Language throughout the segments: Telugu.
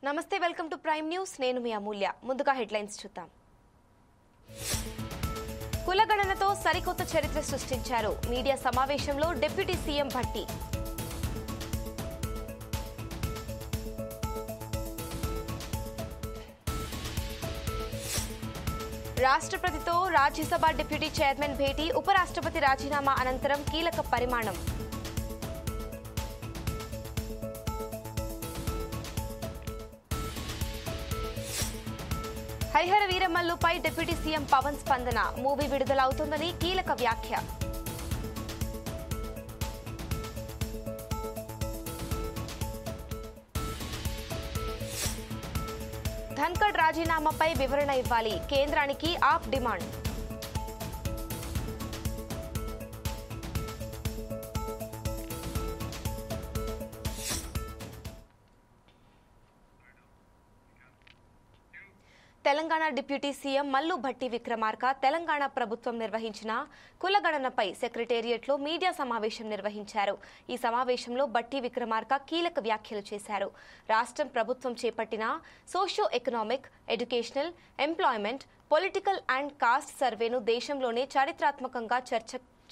నమస్తే, వెల్కమ్ టు ప్రైమ్ న్యూస్. నేను మీ అమూల్య. ముందుగా హెడ్లైన్స్ చూద్దాం. కులగణనతో సరికొత్త చరిత్ర సృష్టించారు. మీడియా సమావేశంలో డిప్యూటీ సీఎం భట్టి. రాష్ట్రపతితో రాజ్యసభ డిప్యూటీ చైర్మన్ భేటీ. ఉపరాష్ట్రపతి రాజీనామా అనంతరం కీలక పరిమాణం. హరిహర వీరమల్లుపై డిప్యూటీ సీఎం పవన్ స్పందన. మూవీ విడుదలవుతుందని కీలక వ్యాఖ్య. ధన్కడ్ రాజీనామాపై వివరణ ఇవ్వాలి. కేంద్రానికి AAP demand. Telangana deputy CM Mallu Bhatti Vikramarka Telangana ప్రభుత్వం నిర్వహించిన కులగణనపై సెక్రటేరియట్లో మీడియా సమావేశం నిర్వహించారు. ఈ సమావేశంలో భట్టి విక్రమార్క కీలక వ్యాఖ్యలు చేశారు. రాష్ట్రం ప్రభుత్వం చేపట్టిన socio economic, educational, employment, political and cost సర్వేను దేశంలోనే చారిత్రాత్మకంగా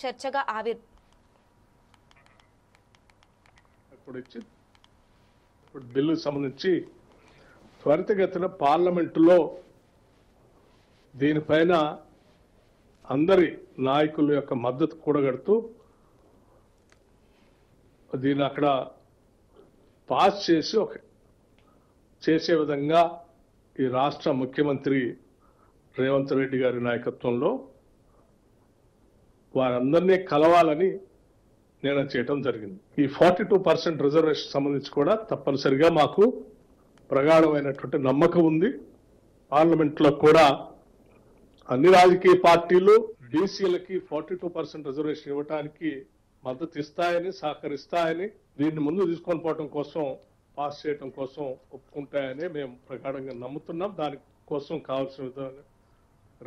చర్చగా బిల్లు సంబంధించి త్వరితగతిన పార్లమెంటులో దీనిపైన అందరి నాయకుల యొక్క మద్దతు కూడగడుతూ దీన్ని అక్కడ పాస్ చేసే విధంగా ఈ రాష్ట్ర ముఖ్యమంత్రి రేవంత్ రెడ్డి గారి నాయకత్వంలో వారందరినీ కలవాలని నిర్ణయం చేయడం జరిగింది. ఈ 42% రిజర్వేషన్ సంబంధించి కూడా తప్పనిసరిగా మాకు ప్రగాఢమైనటువంటి నమ్మకం ఉంది. పార్లమెంట్లో కూడా అన్ని రాజకీయ పార్టీలు బీసీలకి 42% రిజర్వేషన్ ఇవ్వడానికి మద్దతు ఇస్తాయని, సహకరిస్తాయని, దీన్ని ముందు తీసుకొని పోవడం కోసం, పాస్ చేయడం కోసం ఒప్పుకుంటాయని మేము ప్రగాఢంగా నమ్ముతున్నాం. దానికోసం కావాల్సిన విధంగా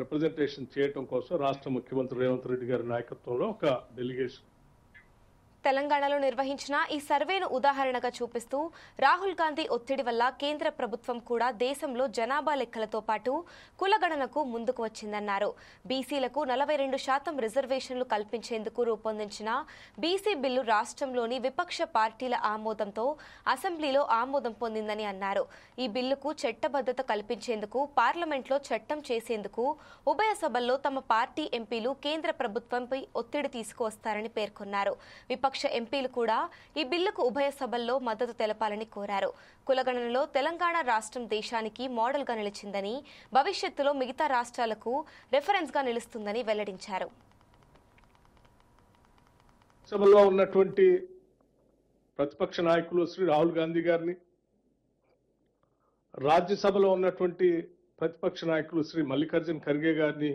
రిప్రజెంటేషన్ చేయడం కోసం రాష్ట్ర ముఖ్యమంత్రి రేవంత్ రెడ్డి గారి నాయకత్వంలో ఒక డెలిగేషన్ తెలంగాణలో నిర్వహించిన ఈ సర్వేను ఉదాహరణగా చూపిస్తూ రాహుల్ గాంధీ ఒత్తిడి వల్ల కేంద్ర ప్రభుత్వం కూడా దేశంలో జనాభా లెక్కలతో పాటు కులగణనకు ముందుకు వచ్చిందన్నారు. బీసీలకు 42% రిజర్వేషన్లు కల్పించేందుకు రూపొందించిన బీసీ బిల్లు రాష్ట్రంలోని విపక్ష పార్టీల ఆమోదంతో అసెంబ్లీలో ఆమోదం పొందిందని అన్నారు. ఈ బిల్లుకు చట్టబద్ధత కల్పించేందుకు పార్లమెంట్లో చట్టం చేసేందుకు ఉభయ సభల్లో తమ పార్టీ ఎంపీలు కేంద్ర ప్రభుత్వంపై ఒత్తిడి తీసుకువస్తారని పేర్కొన్నారు. విపక్ష ఎంపీలు కూడా ఈ బిల్లుకు ఉభయ సభల్లో మద్దతు తెలపాలని కోరారు. కులగణనలో తెలంగాణ రాష్ట్రం దేశానికి మోడల్ గా నిలిచిందని, భవిష్యత్తులో మిగతా రాష్ట్రాలకు రెఫరెన్స్ గా నిలుస్తుందని వెల్లడించారు. సభలో ఉన్నటువంటి ప్రతిపక్ష నాయకులు శ్రీ రాహుల్ గాంధీ గారిని, రాజ్యసభలో ఉన్నటువంటి ప్రతిపక్ష నాయకులు శ్రీ మల్లికార్జున్ ఖర్గే గారిని,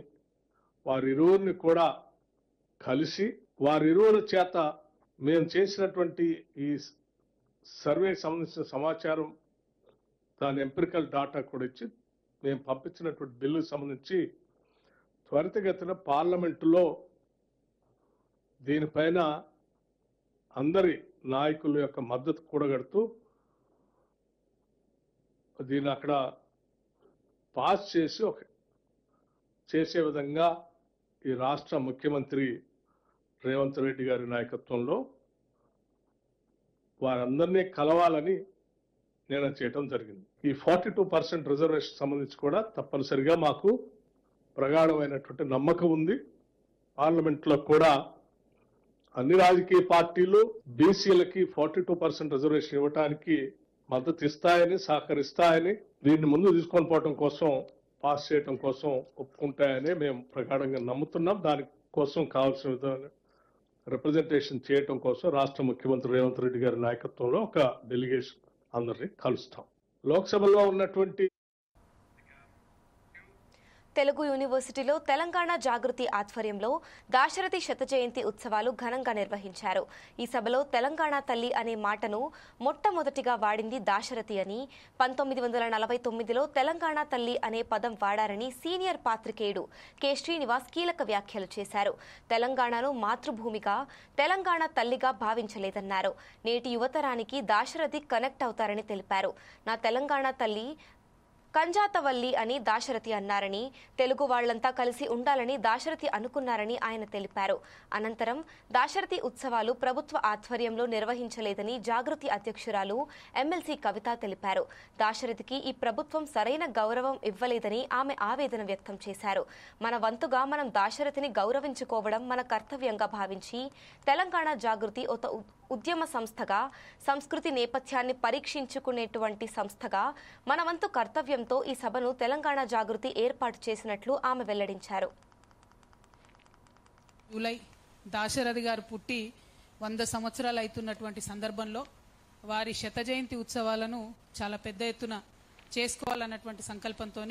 వారిరువురిని కూడా కలిసి వారిరువురి చేత మేము చేసినటువంటి ఈ సర్వేకి సంబంధించిన సమాచారం, దాని ఎంపిరికల్ డాటా కూడా ఇచ్చి మేము పంపించినటువంటి బిల్లుకు సంబంధించి త్వరితగతిన పార్లమెంటులో దీనిపైన అందరి నాయకుల యొక్క మద్దతు కూడగడుతూ దీన్ని అక్కడ పాస్ చేసే విధంగా ఈ రాష్ట్ర ముఖ్యమంత్రి రేవంత్ రెడ్డి గారి నాయకత్వంలో వారందరినీ కలవాలని నిర్ణయం చేయడం జరిగింది. ఈ 42% రిజర్వేషన్ సంబంధించి కూడా తప్పనిసరిగా మాకు ప్రగాఢమైనటువంటి నమ్మకం ఉంది. పార్లమెంట్లో కూడా అన్ని రాజకీయ పార్టీలు బీసీలకి 42% రిజర్వేషన్ ఇవ్వడానికి మద్దతు ఇస్తాయని, సహకరిస్తాయని, దీన్ని ముందు తీసుకొని పోవడం కోసం, పాస్ చేయడం కోసం ఒప్పుకుంటాయని మేము ప్రగాఢంగా నమ్ముతున్నాం. దానికోసం కావాల్సిన విధంగా రిప్రజెంటేషన్ చేయడం కోసం రాష్ట్ర ముఖ్యమంత్రి రేవంత్ రెడ్డి గారి నాయకత్వంలో ఒక డెలిగేషన్ అందరినీ కలుస్తాం. లోక్సభలో ఉన్నటువంటి తెలుగు యూనివర్సిటీలో తెలంగాణ జాగృతి ఆధ్వర్యంలో దాశరథి శత జయంతి ఉత్సవాలు ఘనంగా నిర్వహించారు. ఈ సభలో తెలంగాణ తల్లి అనే మాటను మొట్టమొదటిగా వాడింది దాశరథి అని, 1949లో తెలంగాణ తల్లి అనే పదం వాడారని సీనియర్ పాత్రికేయుడు కె శ్రీనివాస్ కీలక వ్యాఖ్యలు చేశారు. తెలంగాణను మాతృభూమిగా, తెలంగాణ తల్లిగా భావించలేదన్నారు. నేటి యువతరానికి దాశరథి కనెక్ట్ అవుతారని తెలిపారు. నా తెలంగాణ తల్లి కంజాతవల్లి అని దాశరథి అన్నారని, తెలుగు వాళ్లంతా కలిసి ఉండాలని దాశరథి అనుకున్నారని ఆయన తెలిపారు. అనంతరం దాశరథి ఉత్సవాలు ప్రభుత్వ ఆధ్వర్యంలో నిర్వహించలేదని జాగృతి అధ్యక్షురాలు ఎమ్మెల్సీ కవిత తెలిపారు. దాశరథికి ఈ ప్రభుత్వం సరైన గౌరవం ఇవ్వలేదని ఆమె ఆవేదన వ్యక్తం చేశారు. మన వంతుగా మనం దాశరథిని గౌరవించుకోవడం మన కర్తవ్యంగా భావించి తెలంగాణ జాగృతి ఒక ఉద్యమ సంస్థగా, సంస్కృతి నేపథ్యాన్ని పరీక్షించుకునేటువంటి సంస్థగా మన వంతు కర్తవ్యంతో ఈ సభను తెలంగాణ జాగృతి ఏర్పాటు చేసినట్లు ఆమె వెల్లడించారు. జూలై దాశరథి గారు పుట్టి 100 సంవత్సరాలు అవుతున్నటువంటి సందర్భంలో వారి శత జయంతి ఉత్సవాలను చాలా పెద్ద ఎత్తున చేసుకోవాలన్నటువంటి సంకల్పంతో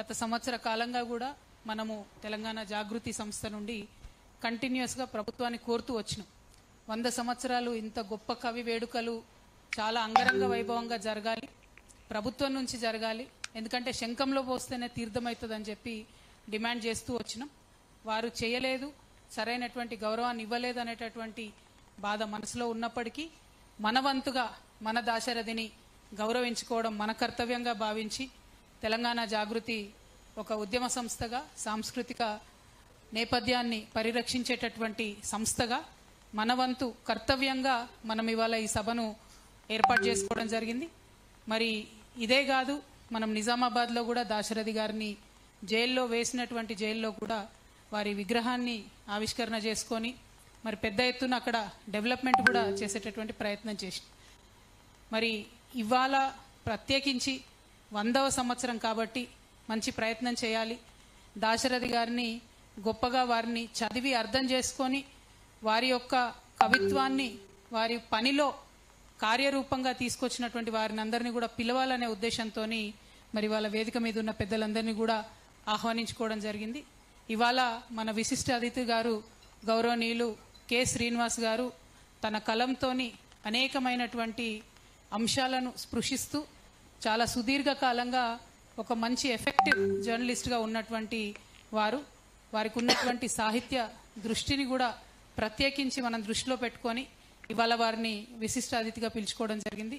గత సంవత్సర కాలంగా కూడా మనము తెలంగాణ జాగృతి సంస్థ నుండి కంటిన్యూస్గా ప్రభుత్వాన్ని కోరుతూ వచ్చినాం. 100 సంవత్సరాలు ఇంత గొప్ప కవి వేడుకలు చాలా అంగరంగ వైభవంగా జరగాలి, ప్రభుత్వం నుంచి జరగాలి, ఎందుకంటే శంఖంలో పోస్తేనే తీర్థమవుతుందని చెప్పి డిమాండ్ చేస్తూ వచ్చినాం. వారు చేయలేదు, సరైనటువంటి గౌరవాన్ని ఇవ్వలేదు అనేటటువంటి బాధ మనసులో ఉన్నప్పటికీ మన వంతుగా మన దాశరథిని గౌరవించుకోవడం మన కర్తవ్యంగా భావించి తెలంగాణ జాగృతి ఒక ఉద్యమ సంస్థగా, సాంస్కృతిక నేపథ్యాన్ని పరిరక్షించేటటువంటి సంస్థగా మన వంతు కర్తవ్యంగా మనం ఇవాళ ఈ సభను ఏర్పాటు చేసుకోవడం జరిగింది. మరి ఇదే కాదు, మనం నిజామాబాద్లో కూడా దాశరథి గారిని జైల్లో వేసినటువంటి జైల్లో కూడా వారి విగ్రహాన్ని ఆవిష్కరణ చేసుకొని మరి పెద్ద ఎత్తున అక్కడ డెవలప్మెంట్ కూడా చేసేటటువంటి ప్రయత్నం చేసి, మరి ఇవాళ ప్రత్యేకించి 100వ సంవత్సరం కాబట్టి మంచి ప్రయత్నం చేయాలి. దాశరథి గారిని గొప్పగా వారిని చదివి అర్థం చేసుకొని వారి యొక్క కవిత్వాన్ని వారి పనిలో కార్యరూపంగా తీసుకొచ్చినటువంటి వారిని అందరినీ కూడా పిలవాలనే ఉద్దేశంతో మరి వాళ్ళ వేదిక మీద ఉన్న పెద్దలందరినీ కూడా ఆహ్వానించుకోవడం జరిగింది. ఇవాళ మన విశిష్ట అతిథి గారు గౌరవనీయులు కె శ్రీనివాస్ గారు తన కలంతోని అనేకమైనటువంటి అంశాలను స్పృశిస్తూ చాలా సుదీర్ఘకాలంగా ఒక మంచి ఎఫెక్టివ్ జర్నలిస్ట్గా ఉన్నటువంటి వారికి ఉన్నటువంటి సాహిత్య దృష్టిని కూడా ప్రత్యేకించి మనం దృష్టిలో పెట్టుకొని ఇవాళ వారిని విశిష్ట అతిథిగా పిలుచుకోవడం జరిగింది.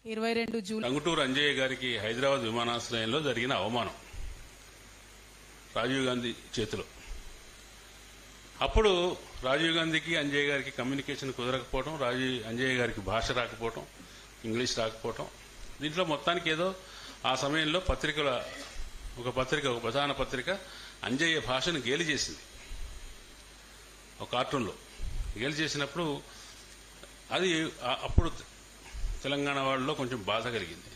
22 జూలై టంగుటూరు అంజయ్య గారికి హైదరాబాద్ విమానాశ్రయంలో జరిగిన అవమానం రాజీవ్ గాంధీ చేతిలో. అప్పుడు రాజీవ్ గాంధీకి అంజయ్య గారికి కమ్యూనికేషన్ కుదరకపోవడం, అంజయ్య గారికి భాష రాకపోవడం, ఇంగ్లీష్ రాకపోవడం, దీంట్లో మొత్తానికి ఏదో ఆ సమయంలో ఒక ప్రధాన పత్రిక అంజయ్య భాషను గేలి చేసింది. ఒక కార్టూన్లో గేలి చేసినప్పుడు అది అప్పుడు తెలంగాణ వాళ్ళలో కొంచెం బాధ కలిగింది.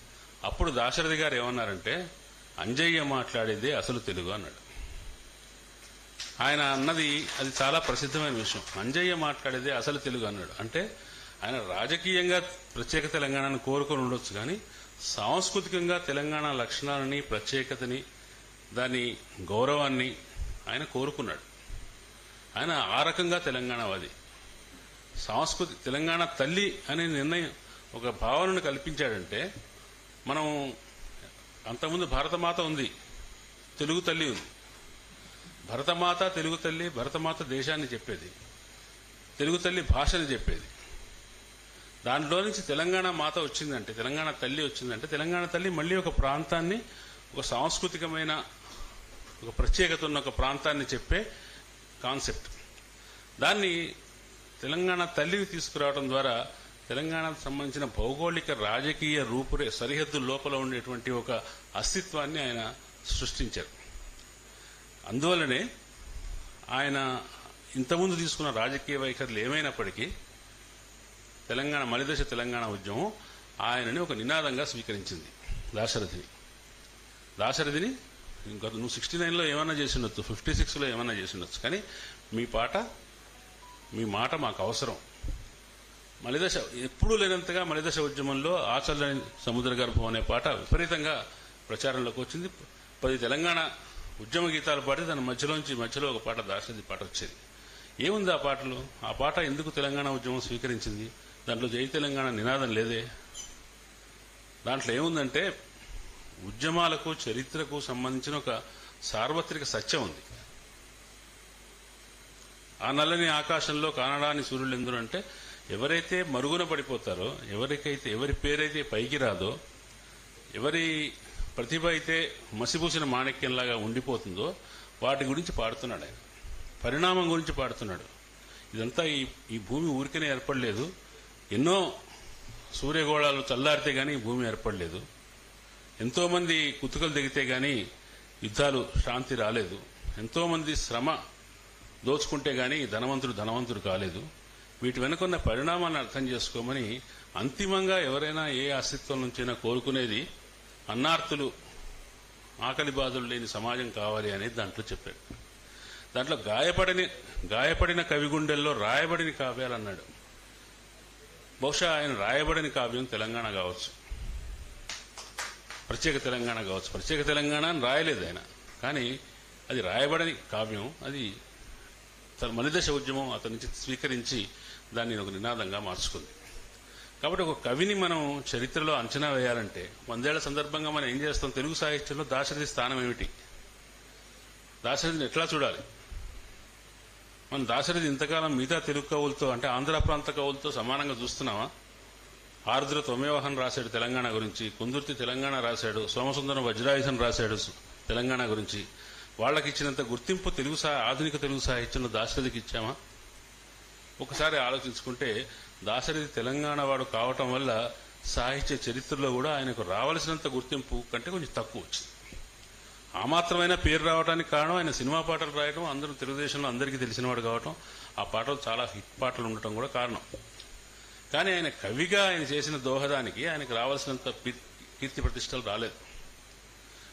అప్పుడు దాశరథి గారు ఏమన్నారంటే, అంజయ్య మాట్లాడేదే అసలు తెలుగు అన్నాడు. ఆయన అన్నది అది చాలా ప్రసిద్ధమైన విషయం. అంజయ్య మాట్లాడేదే అసలు తెలుగు అన్నాడు. అంటే ఆయన రాజకీయంగా ప్రత్యేక తెలంగాణను కోరుకొని ఉండొచ్చు, కానీ సాంస్కృతికంగా తెలంగాణ లక్షణాలని, ప్రత్యేకతని, దాని గౌరవాన్ని ఆయన కోరుకున్నాడు. ఆయన ఆ రకంగా తెలంగాణవాది, తెలంగాణ తల్లి అనే నిర్ణయం, ఒక భావనను కల్పించాడంటే, మనం అంతకుముందు భరతమాత ఉంది, తెలుగు తల్లి ఉంది. భరతమాత తెలుగు తల్లి, భరతమాత దేశాన్ని చెప్పేది, తెలుగు తల్లి భాషని చెప్పేది. దాంట్లో నుంచి తెలంగాణ మాత వచ్చిందంటే, తెలంగాణ తల్లి వచ్చిందంటే, తెలంగాణ తల్లి మళ్ళీ ఒక ప్రాంతాన్ని, ఒక సాంస్కృతికమైన ఒక ప్రత్యేకత ఉన్న ఒక ప్రాంతాన్ని చెప్పే కాన్సెప్ట్. దాన్ని తెలంగాణ తల్లిని తీసుకురావడం ద్వారా తెలంగాణకు సంబంధించిన భౌగోళిక రాజకీయ సరిహద్దు లోపల ఉండేటువంటి ఒక అస్తిత్వాన్ని ఆయన సృష్టించారు. అందువల్లనే ఆయన ఇంతకుముందు తీసుకున్న రాజకీయ వైఖరులు ఏమైనప్పటికీ మలిదశ తెలంగాణ ఉద్యమం ఆయనని ఒక నినాదంగా స్వీకరించింది. దాశరథిని ఇంకా నువ్వు 69లో ఏమన్నా చేసి ఉండొచ్చు, 56లో ఏమన్నా చేసి ఉండొచ్చు, కానీ మీ మాట మాకు అవసరం. మలిదశ ఎప్పుడూ లేనంతగా మలిదశ ఉద్యమంలో ఆచరణ సముద్ర గర్భం అనే పాట విపరీతంగా ప్రచారంలోకి వచ్చింది. 10 తెలంగాణ ఉద్యమ గీతాలు పాడితే దాని మధ్యలో ఒక పాట దాశరథి పాట వచ్చేది. ఏముంది ఆ పాటలు? ఆ పాట ఎందుకు తెలంగాణ ఉద్యమం స్వీకరించింది? దాంట్లో జై తెలంగాణ నినాదం లేదే. దాంట్లో ఏముందంటే ఉద్యమాలకు చరిత్రకు సంబంధించిన ఒక సార్వత్రిక సత్యం ఉంది. ఆ నల్లని ఆకాశంలో కానడాని సూర్యులు ఎందురు అంటే ఎవరైతే మరుగున పడిపోతారో, ఎవరి పేరైతే పైకి రాదో, ఎవరి ప్రతిభ అయితే మసిపూసిన మాణిక్యంలాగా ఉండిపోతుందో వాటి గురించి పాడుతున్నాడు ఆయన. పరిణామం గురించి పాడుతున్నాడు. ఇదంతా ఈ భూమి ఊరికనే ఏర్పడలేదు. ఎన్నో సూర్యగోళాలు చల్లారితే గానీ ఈ భూమి ఏర్పడలేదు. ఎంతో మంది కుతుకలు దిగితే గానీ యుద్ధాలు శాంతి రాలేదు. ఎంతో మంది శ్రమ దోచుకుంటే గానీ ధనవంతుడు కాలేదు. వీటి వెనుకున్న పరిణామాన్ని అర్థం చేసుకోమని అంతిమంగా ఎవరైనా ఏ అస్తిత్వం నుంచైనా కోరుకునేది అన్నార్తులు, ఆకలి బాధలు లేని సమాజం కావాలి అనేది దాంట్లో చెప్పాడు. దాంట్లో గాయపడిన కవి గుండెల్లో రాయబడిన కావ్యాలు అన్నాడు. బహుశా ఆయన రాయబడిన కావ్యం తెలంగాణ కావచ్చు, ప్రత్యేక తెలంగాణ కావచ్చు. ప్రత్యేక తెలంగాణ అని రాయలేదు ఆయన, కానీ అది రాయబడని కావ్యం. అది తన మలిదశ ఉద్యమం అతని నుంచి స్వీకరించి దాన్ని ఒక నినాదంగా మార్చుకుంది. కాబట్టి ఒక కవిని మనం చరిత్రలో అంచనా వేయాలంటే 100 ఏళ్ల సందర్భంగా మనం ఏం చేస్తాం? తెలుగు సాహిత్యంలో దాశరథి స్థానం ఏమిటి? దాశరథిని ఎట్లా చూడాలి? మనం దాశరథి ఇంతకాలం మిగతా తెలుగు కవులతో అంటే ఆంధ్ర ప్రాంత కవులతో సమానంగా చూస్తున్నామా? ఆరుద్ర తొమ్మేవహన్ రాశాడు తెలంగాణ గురించి, కుందుర్తి తెలంగాణ రాశాడు, సోమసుందరం వజ్రాయుధన్ రాశాడు తెలంగాణ గురించి. వాళ్ళకి ఇచ్చినంత గుర్తింపు ఆధునిక తెలుగు సాహిత్యంలో దాశరథికి ఇచ్చామా? ఒకసారి ఆలోచించుకుంటే దాశరథి తెలంగాణ వాడు కావటం వల్ల సాహిత్య చరిత్రలో కూడా ఆయనకు రావలసినంత గుర్తింపు కంటే కొంచెం తక్కువ వచ్చింది. ఆ మాత్రమైన పేరు రావడానికి కారణం ఆయన సినిమా పాటలు రాయడం, అందరూ తెలుగుదేశంలో అందరికీ తెలిసినవాడు కావటం, ఆ పాటలు చాలా హిట్ పాటలు ఉండటం కూడా కారణం. కానీ ఆయన కవిగా ఆయన చేసిన దోహదానికి ఆయనకు రావాల్సినంత కీర్తి ప్రతిష్టలు రాలేదు.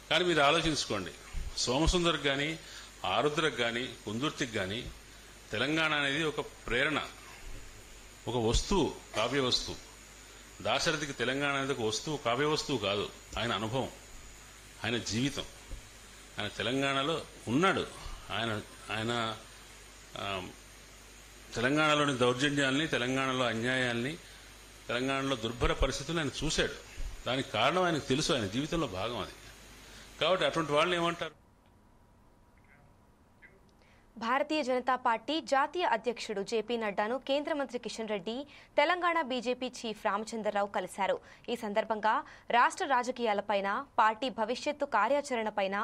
కానీ మీరు ఆలోచించుకోండి, సోమసుందర్కి కానీ, ఆరుద్రకు కానీ, కుందుర్తికి కానీ తెలంగాణ అనేది ఒక ప్రేరణ, ఒక వస్తువు, కావ్య వస్తువు. దాశరథికి తెలంగాణ అనేది ఒక వస్తువు, కావ్య వస్తువు కాదు. ఆయన అనుభవం, ఆయన జీవితం. ఆయన తెలంగాణలో ఉన్నాడు. ఆయన తెలంగాణలోని దౌర్జన్యాల్ని, తెలంగాణలో అన్యాయాల్ని, తెలంగాణలో దుర్భర పరిస్థితులను ఆయన చూశాడు. దానికి కారణం ఆయనకు తెలుసు, ఆయన జీవితంలో భాగం అది. కాబట్టి అటువంటి వాళ్ళని ఏమంటారు? భారతీయ జనతా పార్టీ జాతీయ అధ్యక్షుడు జేపీ నడ్డాను కేంద్ర మంత్రి కిషన్ రెడ్డి, తెలంగాణ బీజేపీ చీఫ్ రామచంద్రరావు కలిశారు. ఈ సందర్భంగా రాష్ట్ర రాజకీయాలపైన, పార్టీ భవిష్యత్తు కార్యాచరణపైన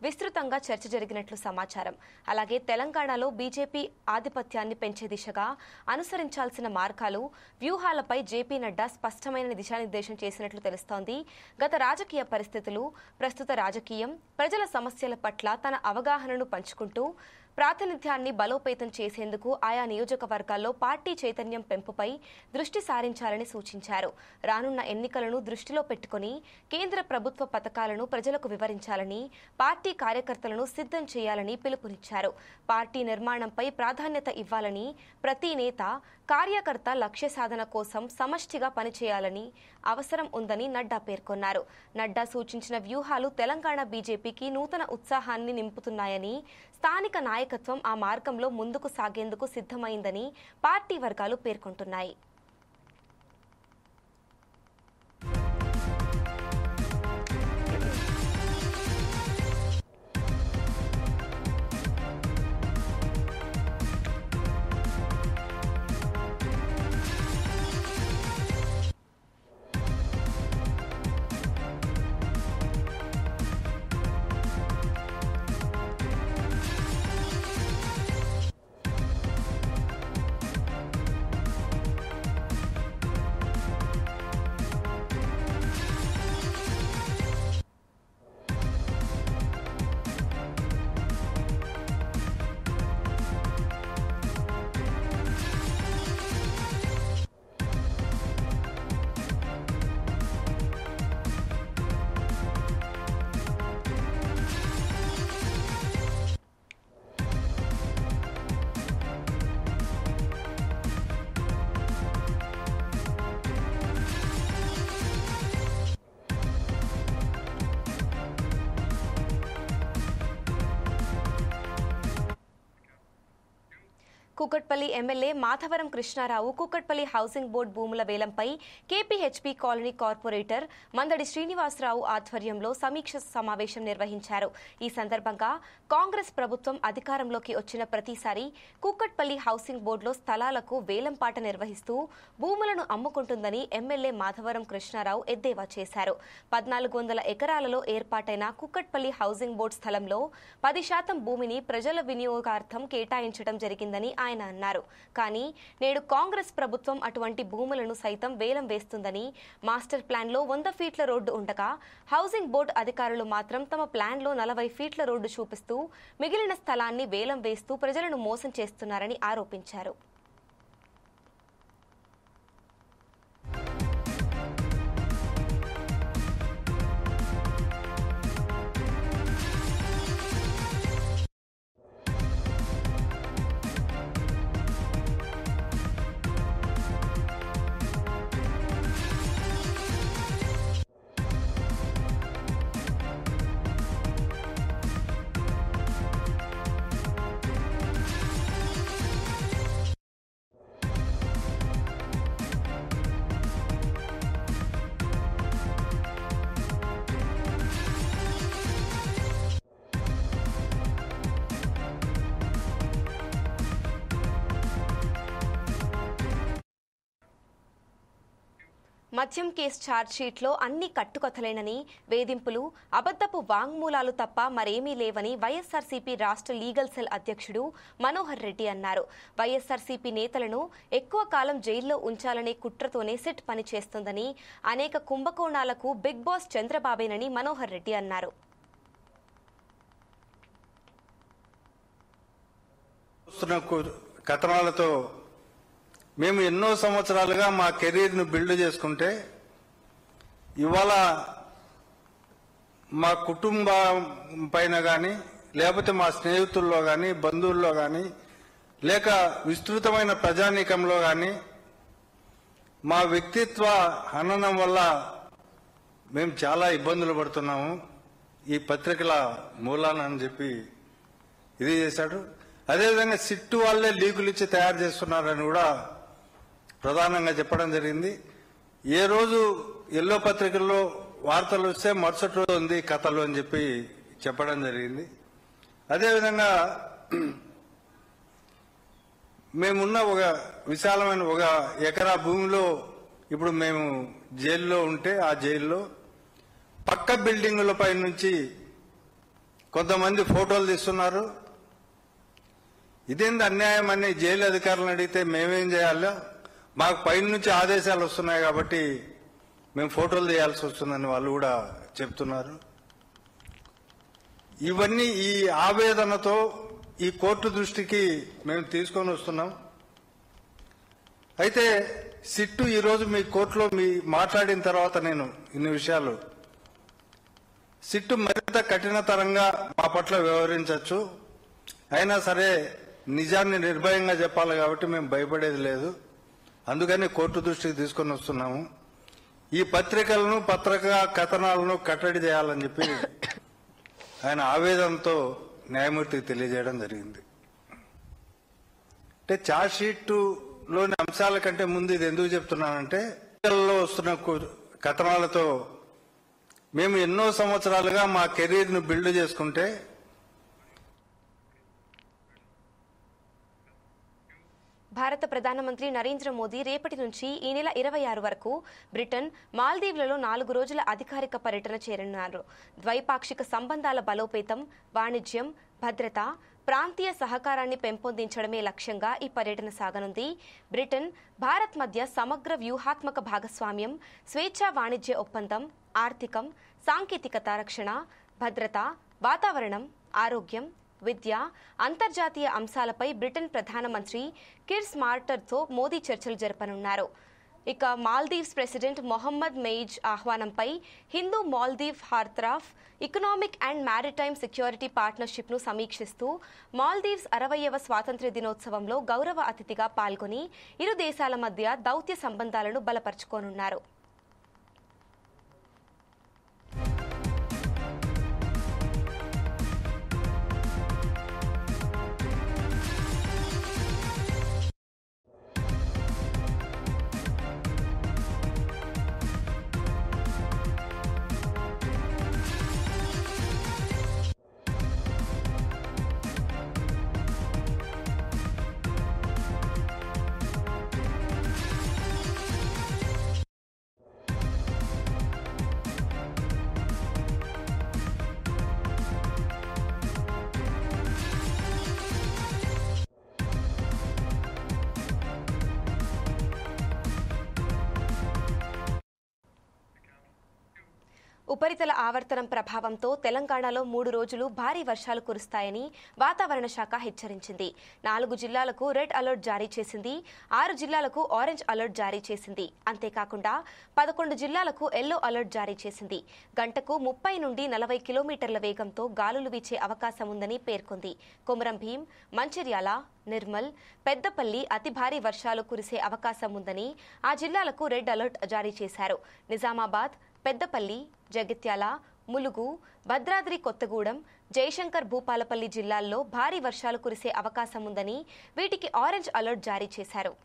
విస్తృతంగా చర్చ జరిగినట్లు సమాచారం. అలాగే తెలంగాణలో బీజేపీ ఆధిపత్యాన్ని పెంచే దిశగా అనుసరించాల్సిన మార్గాలు, వ్యూహాలపై జేపీ నడ్డా స్పష్టమైన దిశానిర్దేశం చేసినట్లు తెలుస్తోంది. గత రాజకీయ పరిస్థితులు, ప్రస్తుత రాజకీయం, ప్రజల సమస్యల పట్ల తన అవగాహనను పంచుకుంటూ ప్రాతినిధ్యాన్ని బలోపేతం చేసేందుకు ఆయా నియోజకవర్గాల్లో పార్టీ చైతన్యం పెంపుపై దృష్టి సారించాలని సూచించారు. రానున్న ఎన్నికలను దృష్టిలో పెట్టుకుని కేంద్ర ప్రభుత్వ పథకాలను ప్రజలకు వివరించాలని, పార్టీ కార్యకర్తలను సిద్ధం చేయాలని పిలుపునిచ్చారు. పార్టీ నిర్మాణంపై ప్రాధాన్యత ఇవ్వాలని, ప్రతి నేత, కార్యకర్త లక్ష్య సాధన కోసం సమష్టిగా పనిచేయాలని అవసరం ఉందని నడ్డా పేర్కొన్నారు. నడ్డా సూచించిన వ్యూహాలు తెలంగాణ బీజేపీకి నూతన ఉత్సాహాన్ని నింపుతున్నాయని, స్థానిక నాయకత్వం ఆ మార్గంలో ముందుకు సాగేందుకు సిద్ధమైందని పార్టీ వర్గాలు పేర్కొంటున్నాయి. Kukatpally MLA Madhavaram Krishnarao Kukatpally housing board భూముల వేలంపై KPHB colony corporator Mandadi Srinivasarao ఆధ్వర్యంలో సమీక్ష సమావేశం నిర్వహించారు. ఈ సందర్భంగా కాంగ్రెస్ ప్రభుత్వం అధికారంలోకి వచ్చిన ప్రతిసారి కూకట్పల్లి హౌసింగ్ బోర్డులో స్థలాలకు వేలంపాట నిర్వహిస్తూ భూములను అమ్ముకుంటుందని ఎమ్మెల్యే మాధవరం కృష్ణారావు ఎద్దేవా చేశారు. 1400 ఎకరాలలో ఏర్పాటైన కూకట్పల్లి హౌసింగ్ బోర్డు స్థలంలో 10% భూమిని ప్రజల వినియోగార్థం కేటాయించడం జరిగిందని ఆయన అన్నారు. కానీ నేడు కాంగ్రెస్ ప్రభుత్వం అటువంటి భూములను సైతం వేలం వేస్తుందని, మాస్టర్ ప్లాన్లో 100 ఫీట్ల రోడ్డు ఉండగా హౌసింగ్ బోర్డు అధికారులు మాత్రం తమ ప్లాన్లో 40 ఫీట్ల రోడ్డు చూపిస్తూ మిగిలిన స్థలాన్ని వేలం వేస్తూ ప్రజలను మోసం చేస్తున్నారని ఆరోపించారు. మద్యం కేసు ఛార్జ్షీట్లో అన్ని కట్టుకథలేనని, వేధింపులు, అబద్ధపు వాంగ్మూలాలు తప్ప మరేమీ లేవని వైఎస్ఆర్సీపీ రాష్ట్ర లీగల్ సెల్ అధ్యక్షుడు మనోహర్ రెడ్డి అన్నారు. వైఎస్ఆర్సీపీ నేతలను ఎక్కువ కాలం జైల్లో ఉంచాలనే కుట్రతోనే సిట్ పనిచేస్తోందని, అనేక కుంభకోణాలకు బిగ్ బాస్ చంద్రబాబేనని మనోహర్ రెడ్డి అన్నారు. కథనాలతో మేము ఎన్నో సంవత్సరాలుగా మా కెరీర్ను బిల్డ్ చేసుకుంటే ఇవాళ మా కుటుంబం పైన కానీ, లేకపోతే మా స్నేహితుల్లో కానీ, బంధువుల్లో కానీ, లేక విస్తృతమైన ప్రజానీకంలో కానీ మా వ్యక్తిత్వ హననం వల్ల మేము చాలా ఇబ్బందులు పడుతున్నాము. ఈ పత్రికల మూలానని చెప్పి ఇది చేశాడు. అదేవిధంగా సిట్టు వాళ్ళే లీకులు ఇచ్చి తయారు చేస్తున్నారని కూడా ప్రధానంగా చెప్పడం జరిగింది. ఏ రోజు ఎల్లో పత్రికల్లో వార్తలు వస్తే మరుసటి రోజు ఉంది కథలు అని చెప్పి చెప్పడం జరిగింది. అదేవిధంగా మేమున్న ఒక విశాలమైన 1 ఎకరా భూమిలో ఇప్పుడు మేము జైల్లో ఉంటే ఆ జైల్లో పక్క బిల్డింగులపై నుంచి కొంతమంది ఫోటోలు తీస్తున్నారు. ఇదేంది అన్యాయం అని జైలు అధికారులను అడిగితే మేమేం చేయాలో, మాకు పైన నుంచి ఆదేశాలు వస్తున్నాయి కాబట్టి మేము ఫోటోలు తీయాల్సి వస్తుందని వాళ్ళు కూడా చెప్తున్నారు. ఇవన్నీ ఈ ఆవేదనతో ఈ కోర్టు దృష్టికి మేము తీసుకొని వస్తున్నాం. అయితే సిట్టు ఈరోజు మీ కోర్టులో మాట్లాడిన తర్వాత నేను ఇన్ని విషయాలు సిట్టు మరింత కఠినతరంగా మా పట్ల వ్యవహరించవచ్చు. అయినా సరే నిజాన్ని నిర్భయంగా చెప్పాలి కాబట్టి మేము భయపడేది లేదు. అందుకని కోర్టు దృష్టికి తీసుకొని వస్తున్నాము. ఈ పత్రికలను, పత్రికా కథనాలను కట్టడి చేయాలని చెప్పి ఆయన ఆవేదనతో న్యాయమూర్తికి తెలియజేయడం జరిగింది. అంటే ఛార్జ్షీట్లోని అంశాల కంటే ముందు ఇది ఎందుకు చెప్తున్నానంటే, వస్తున్న కథనాలతో మేము ఎన్నో సంవత్సరాలుగా మా కెరీర్ను బిల్డ్ చేసుకుంటే భారత ప్రధానమంత్రి నరేంద్ర మోదీ రేపటి నుంచి ఈ నెల 26 వరకు బ్రిటన్, మాల్దీవులలో 4 రోజుల అధికారిక పర్యటన చేరనున్నారు. ద్వైపాక్షిక సంబంధాల బలోపేతం, వాణిజ్యం, భద్రత, ప్రాంతీయ సహకారాన్ని పెంపొందించడమే లక్ష్యంగా ఈ పర్యటన సాగనుంది. బ్రిటన్, భారత్ మధ్య సమగ్ర వ్యూహాత్మక భాగస్వామ్యం, స్వేచ్ఛా వాణిజ్య ఒప్పందం, ఆర్థికం, సాంకేతికత, రక్షణ, భద్రత, వాతావరణం, ఆరోగ్యం, విద్య, అంతర్జాతీయ అంశాలపై బ్రిటన్ ప్రధానమంత్రి కిర్ స్టార్మర్తో మోదీ చర్చలు జరపనున్నారు. ఇక మాల్దీవ్స్ ప్రెసిడెంట్ మొహమ్మద్ మెయిజ్ ఆహ్వానంపై హిందూ మాల్దీవ్ హార్త్రాఫ్ ఎకనామిక్ అండ్ మ్యారిటైమ్ సెక్యూరిటీ పార్ట్నర్షిప్ను సమీక్షిస్తూ మాల్దీవ్స్ 60వ స్వాతంత్ర్య దినోత్సవంలో గౌరవ అతిథిగా పాల్గొని ఇరు దేశాల మధ్య దౌత్య సంబంధాలను బలపరుచుకోనున్నారు. ఉపరితల ఆవర్తనం ప్రభావంతో తెలంగాణలో 3 రోజులు భారీ వర్షాలు కురుస్తాయని వాతావరణ శాఖ హెచ్చరించింది. 4 జిల్లాలకు రెడ్ అలర్ట్ జారీ చేసింది. 6 జిల్లాలకు ఆరెంజ్ అలర్ట్ జారీ చేసింది. అంతేకాకుండా 11 జిల్లాలకు ఎల్లో అలర్ట్ జారీ చేసింది. గంటకు 30 నుండి 40 కిలోమీటర్ల వేగంతో గాలులు వీచే అవకాశం ఉందని పేర్కొంది. కొమరం భీం, మంచిర్యాల, నిర్మల్, పెద్దపల్లి అతి భారీ వర్షాలు కురిసే అవకాశం ఉందని ఆ జిల్లాలకు రెడ్ అలర్ట్ జారీ చేశారు. నిజామాబాద్, పెద్దపల్లి, జగిత్యాల, ములుగు, భద్రాద్రి కొత్తగూడెం, జయశంకర్ భూపాలపల్లి జిల్లాల్లో భారీ వర్షాలు కురిసే అవకాశం ఉందని వీటికి ఆరెంజ్ అలర్ట్ జారీ చేశారు.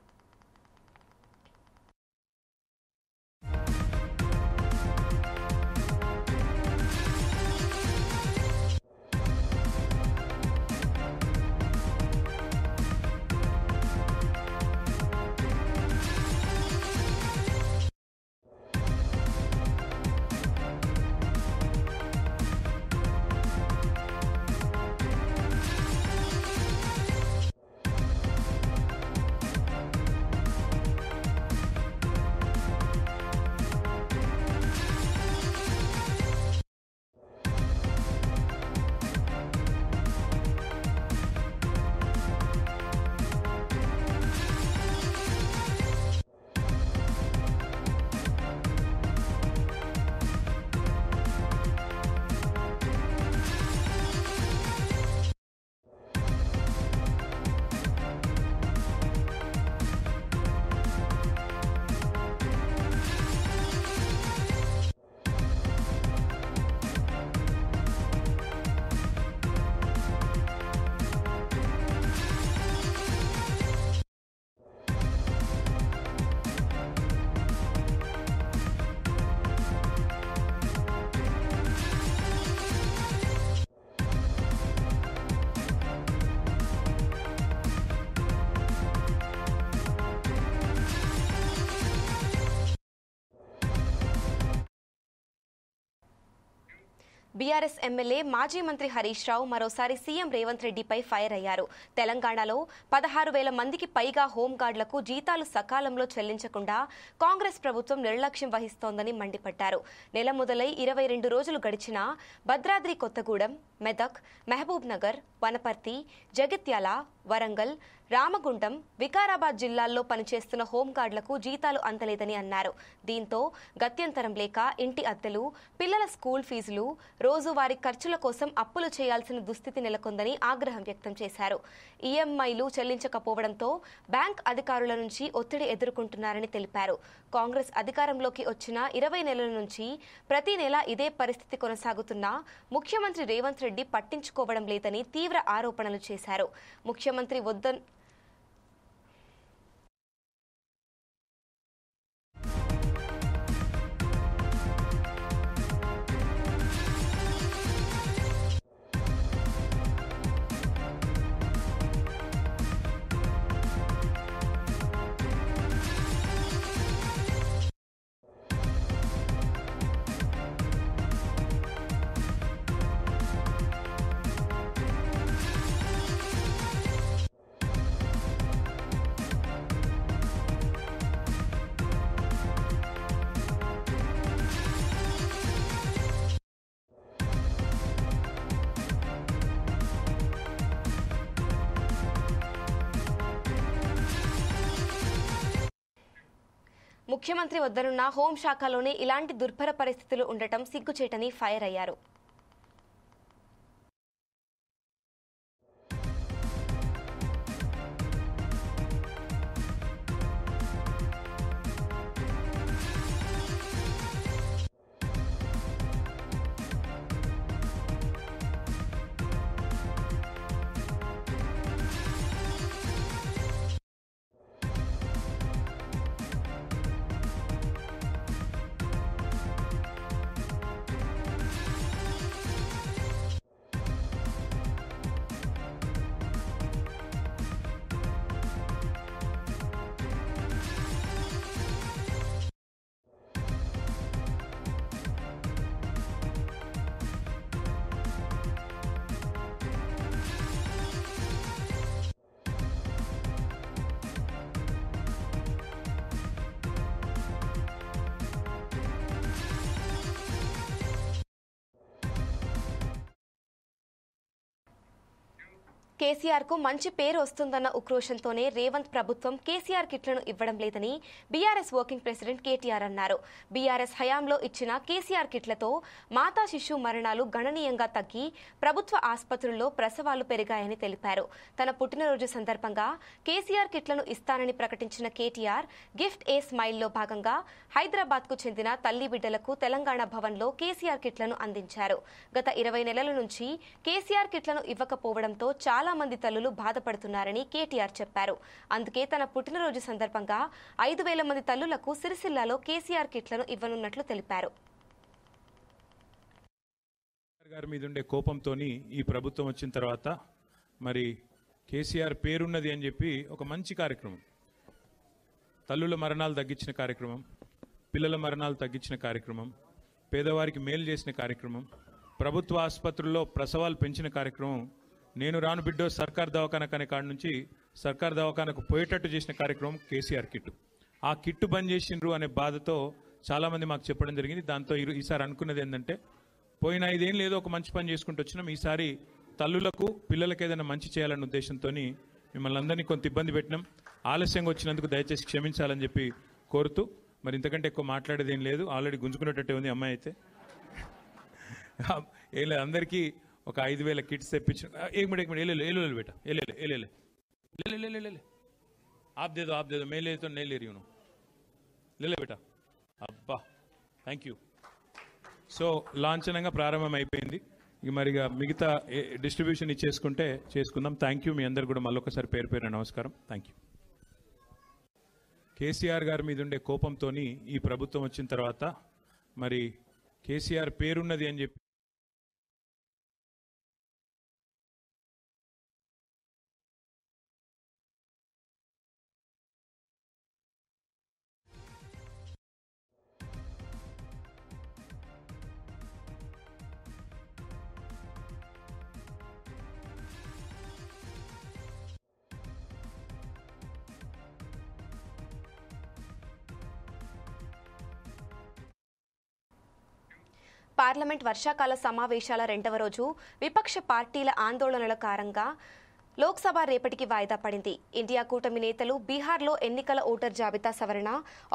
బీఆర్ఎస్ ఎమ్మెల్యే మాజీ మంత్రి హరీష్ రావు మరోసారి సీఎం రేవంత్ రెడ్డిపై ఫైర్ అయ్యారు. తెలంగాణలో 16,000 మందికి పైగా హోంగార్డులకు జీతాలు సకాలంలో చెల్లించకుండా కాంగ్రెస్ ప్రభుత్వం నిర్లక్ష్యం వహిస్తోందని మండిపడ్డారు. నెల మొదలై 22 రోజులు గడిచినా భద్రాద్రి కొత్తగూడెం, మెదక్, మహబూబ్ నగర్, వనపర్తి, జగిత్యాల, వరంగల్, రామగుండం, వికారాబాద్ జిల్లాల్లో పనిచేస్తున్న హోంగార్డులకు జీతాలు అందలేదని అన్నారు. దీంతో గత్యంతరం లేక ఇంటి అద్దెలు, పిల్లల స్కూల్ ఫీజులు, రోజువారీ ఖర్చుల కోసం అప్పులు చేయాల్సిన దుస్థితి నెలకొందని ఆగ్రహం వ్యక్తం చేశారు. ఈఎంఐలు చెల్లించకపోవడంతో బ్యాంక్ అధికారుల నుంచి ఒత్తిడి ఎదుర్కొంటున్నారని తెలిపారు. కాంగ్రెస్ అధికారంలోకి వచ్చిన 20 నెలల నుంచి ప్రతి నెల ఇదే పరిస్థితి కొనసాగుతున్నా ముఖ్యమంత్రి రేవంత్ రెడ్డి పట్టించుకోవడం లేదని తీవ్ర ఆరోపణలు చేశారు. ముఖ్యమంత్రి ముఖ్యమంత్రి వద్దనున్న హోంశాఖలోనే ఇలాంటి దుర్భర పరిస్థితులు ఉండటం సిగ్గుచేటని ఫైర్ అయ్యారు. కేసీఆర్ కు మంచి పేరు వస్తుందన్న ఉక్రోషంతోనే రేవంత్ ప్రభుత్వం కేసీఆర్ కిట్లను ఇవ్వడం లేదని బీఆర్ఎస్ వర్కింగ్ ప్రెసిడెంట్ కేటీఆర్ అన్నారు. బీఆర్ఎస్ హయాంలో ఇచ్చిన కేసీఆర్ కిట్లతో మాతా శిశు మరణాలు గణనీయంగా తగ్గి ప్రభుత్వ ఆసుపత్రుల్లో ప్రసవాలు పెరిగాయని తెలిపారు. తన పుట్టినరోజు సందర్భంగా కేసీఆర్ కిట్లను ఇస్తానని ప్రకటించిన కేటీఆర్ గిఫ్ట్ ఏ స్మైల్లో భాగంగా హైదరాబాద్ కు చెందిన తల్లి బిడ్డలకు తెలంగాణ భవన్లో కేసీఆర్ కిట్లను అందించారు. గత 20 నెలల నుంచి కేసీఆర్ కిట్లను ఇవ్వకపోవడంతో చాలా మంది తల్లులు బాధపడుతున్నారని కేటీఆర్ చెప్పారు. అందుకే తన పుట్టినరోజు సందర్భంగా 5,000 మంది తల్లులకు సిరిసిల్లాలో కేసీఆర్ కిట్లను ఇవ్వనున్నట్లు తెలిపారు. గారి మీద ఉండే కోపంతోని ఈ ప్రభుత్వం వచ్చిన తర్వాత మరి కేసీఆర్ పేరున్నది అని చెప్పి ఒక మంచి కార్యక్రమం, తల్లుల మరణాలు తగ్గించిన కార్యక్రమం, పిల్లల మరణాలు తగ్గించిన కార్యక్రమం, పేదవారికి మేలు చేసిన కార్యక్రమం, ప్రభుత్వ ఆసుపత్రుల్లో ప్రసవాలు పెంచిన కార్యక్రమం, నేను రాను బిడ్డో సర్కార్ దవాఖానకు అనే కాడి నుంచి సర్కార్ దవాఖానకు పోయేటట్టు చేసిన కార్యక్రమం కేసీఆర్ కిట్టు. ఆ కిట్టు బంద్ చేసిండ్రు అనే బాధతో చాలామంది మాకు చెప్పడం జరిగింది. దాంతో ఈసారి అనుకున్నది ఏంటంటే, పోయిన 5 ఏళ్ళు ఏదో ఒక మంచి పని చేసుకుంటూ వచ్చినాం, ఈసారి తల్లులకు పిల్లలకు ఏదైనా మంచి చేయాలన్న ఉద్దేశంతో మిమ్మల్ని అందరినీ కొంత ఇబ్బంది పెట్టినాం. ఆలస్యంగా వచ్చినందుకు దయచేసి క్షమించాలని చెప్పి కోరుతూ, మరి ఇంతకంటే ఎక్కువ మాట్లాడేది ఏం లేదు. ఆల్రెడీ గుంజుకునేటట్టే ఉంది అమ్మాయి అయితే. ఏం లేదు, అందరికీ ఒక 5,000 కిట్స్ తెప్పించిన. एक मिनट बेटा ले आप दे दो मैं ले तो नहीं ले रही हूँ, ले बेटा. అబ్బా థ్యాంక్ యూ. సో లాంఛనంగా ప్రారంభం అయిపోయింది. ఇక మరిగా మిగతా డిస్ట్రిబ్యూషన్ ఇచ్చేసుకుంటే చేసుకుందాం. Thank you. మీ అందరు కూడా మళ్ళొకసారి పేరు పేరు నమస్కారం. Thank you. కేసీఆర్ గారి మీద ఉండే కోపంతో ఈ ప్రభుత్వం వచ్చిన తర్వాత మరి కేసీఆర్ పేరున్నది అని చెప్పి పార్లమెంట్ వర్షాకాల సమావేశాల 2వ రోజు విపక్ష పార్టీల ఆందోళనల కారణంగా లోక్సభ రేపటికి వాయిదా పడింది. ఇండియా కూటమి నేతలు బీహార్లో ఎన్నికల ఓటర్ జాబితా సవరణ,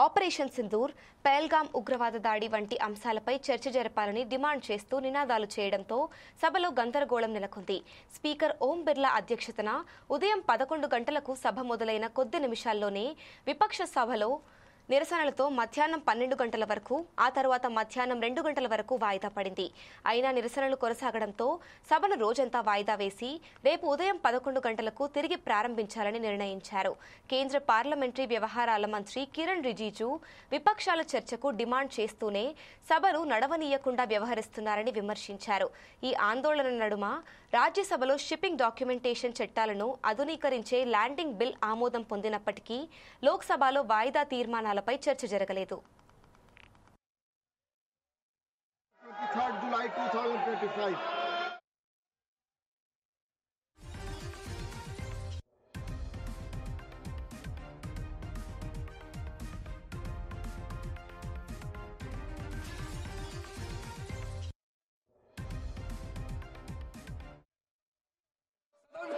ఆపరేషన్ సింధూర్, పహల్గాం ఉగ్రవాద దాడి వంటి అంశాలపై చర్చ జరపాలని డిమాండ్ చేస్తూ నినాదాలు చేయడంతో సభలో గందరగోళం నెలకొంది. స్పీకర్ ఓం బిర్లా అధ్యక్షతన ఉదయం 11 గంటలకు సభ మొదలైన కొద్ది నిమిషాల్లోనే విపక్ష సభలో నిరసనలతో మధ్యాహ్నం 12 గంటల వరకు, ఆ తర్వాత మధ్యాహ్నం 2 గంటల వరకు వాయిదా పడింది. అయినా నిరసనలు కొనసాగడంతో సభను రోజంతా వాయిదా వేసి రేపు ఉదయం 11 గంటలకు తిరిగి ప్రారంభించాలని నిర్ణయించారు. కేంద్ర పార్లమెంటరీ వ్యవహారాల మంత్రి కిరణ్ రిజిజు విపక్షాల చర్చకు డిమాండ్ చేస్తూనే సభను నడవనీయకుండా వ్యవహరిస్తున్నారని విమర్శించారు. ఈ ఆందోళన నడుమ రాజ్యసభలో షిప్పింగ్ డాక్యుమెంటేషన్ చట్టాలను ఆధునీకరించే ల్యాండింగ్ బిల్ ఆమోదం పొందినప్పటికీ లోక్సభలో వాయిదా తీర్మానాలపై చర్చ జరగలేదు. 23 July 2025.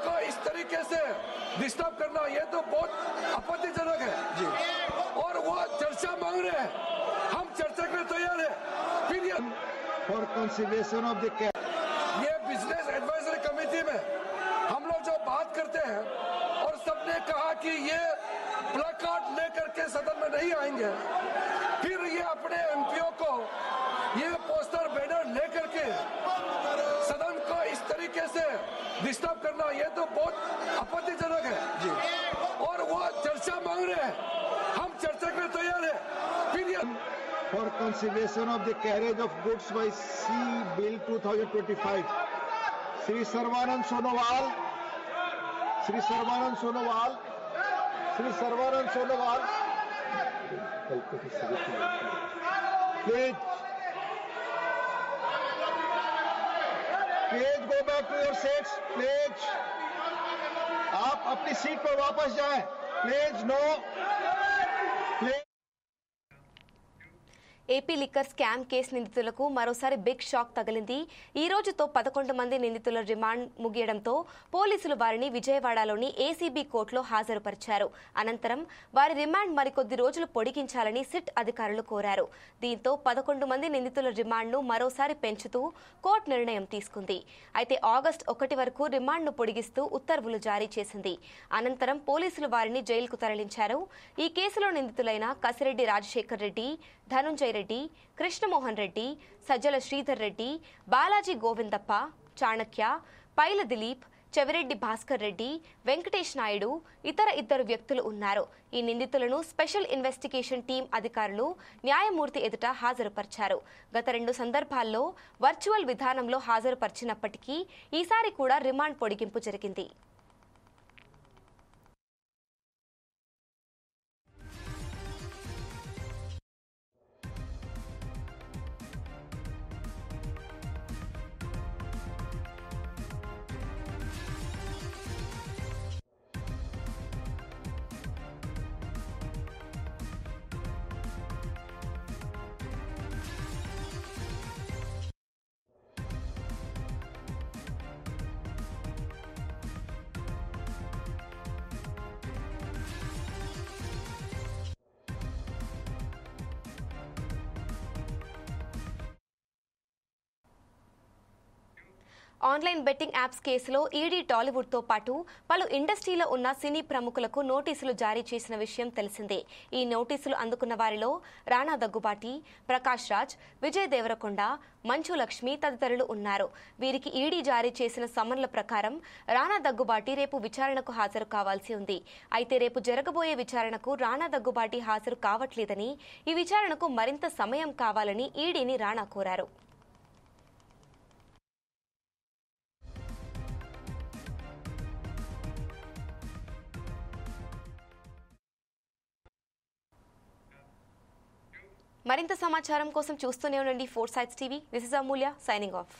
को इस तरीके से डिस्टर्ब करना ये तो बहुत आपत्तिजनक है जी। और वो चर्चा मांग रहे हैं, हम चर्चा के लिए तैयार है। फिर ये For consideration of the ये बिजनेस एडवाइजरी कमेटी में हम लोग जो बात करते हैं और सबने कहा कि ये प्लकार्ड लेकर के सदन में नहीं आएंगे, फिर ये अपने एमपीओ को ये पोस्टर बैनर लेकर के सदन को इस तरीके से डिस्टर्ब करना ये तो बहुत आपत्तिजनक है जी। और वो चर्चा मांग रहे हैं, हम चर्चा के लिए तैयार है। फिर ये for consideration of the carriage of goods by sea bill 2025. Shri Sarvanand Sonowal, Shri Sarvanand Sonowal, Shri Sarvanand Sonowal. Please go back to your seats. Please, आप अपनी सीट पर वापस जाएं. Please, no. Please. AP liquor scam case నిందితులకు మరోసారి బిగ్ షాక్ తగిలింది. ఈ రోజుతో 11 మంది నిందితుల రిమాండ్ ముగియడంతో పోలీసులు వారిని విజయవాడలోని ఏసీబీ కోర్టులో హాజరుపరిచారు. అనంతరం వారి రిమాండ్ మరికొద్ది రోజులు పొడిగించాలని సిట్ అధికారులు కోరారు. దీంతో 11 మంది నిందితుల రిమాండ్ను మరోసారి పెంచుతూ కోర్టు నిర్ణయం తీసుకుంది. అయితే ఆగస్టు 1 వరకు రిమాండ్ను పొడిగిస్తూ ఉత్తర్వులు జారీ చేసింది. అనంతరం పోలీసులు వారిని జైలుకు తరలించారు. ఈ కేసులో నిందితులైన కసిరెడ్డి రాజశేఖర్ రెడ్డి, ధనుంజయ రెడ్డి, కృష్ణమోహన్ రెడ్డి, సజ్జల శ్రీధర్ రెడ్డి, బాలాజీ గోవిందప్ప, చాణక్య, పైల దిలీప్, చెవిరెడ్డి భాస్కర్ రెడ్డి, వెంకటేష్ నాయుడు, ఇతర 2 వ్యక్తులు ఉన్నారు. ఈ నిందితులను స్పెషల్ ఇన్వెస్టిగేషన్ టీం అధికారులు న్యాయమూర్తి ఎదుట హాజరుపరిచారు. గత 2 సందర్భాల్లో వర్చువల్ విధానంలో హాజరుపరిచినప్పటికీ ఈసారి కూడా రిమాండ్ పొడిగింపు జరిగింది. ఆన్లైన్ బెట్టింగ్ యాప్స్ కేసులో ఈడీ టాలీవుడ్తో పాటు పలు ఇండస్ట్రీలో ఉన్న సినీ ప్రముఖులకు నోటీసులు జారీ చేసిన విషయం తెలిసిందే. ఈ నోటీసులు అందుకున్న వారిలో రానా దగ్గుబాటి, ప్రకాష్ రాజ్, విజయ్ దేవరకొండ, మంచు లక్ష్మి తదితరులు ఉన్నారు. వీరికి ఈడీ జారీ చేసిన సమన్ల ప్రకారం రానా దగ్గుబాటి రేపు విచారణకు హాజరు కావాల్సి ఉంది. అయితే రేపు జరగబోయే విచారణకు రానా దగ్గుబాటి హాజరు కావట్లేదని, ఈ విచారణకు మరింత సమయం కావాలని ఈడీని రానా కోరారు. మరింత సమాచారం కోసం చూస్తూనే ఉండండి 4 Sides TV. This is Amulya signing off.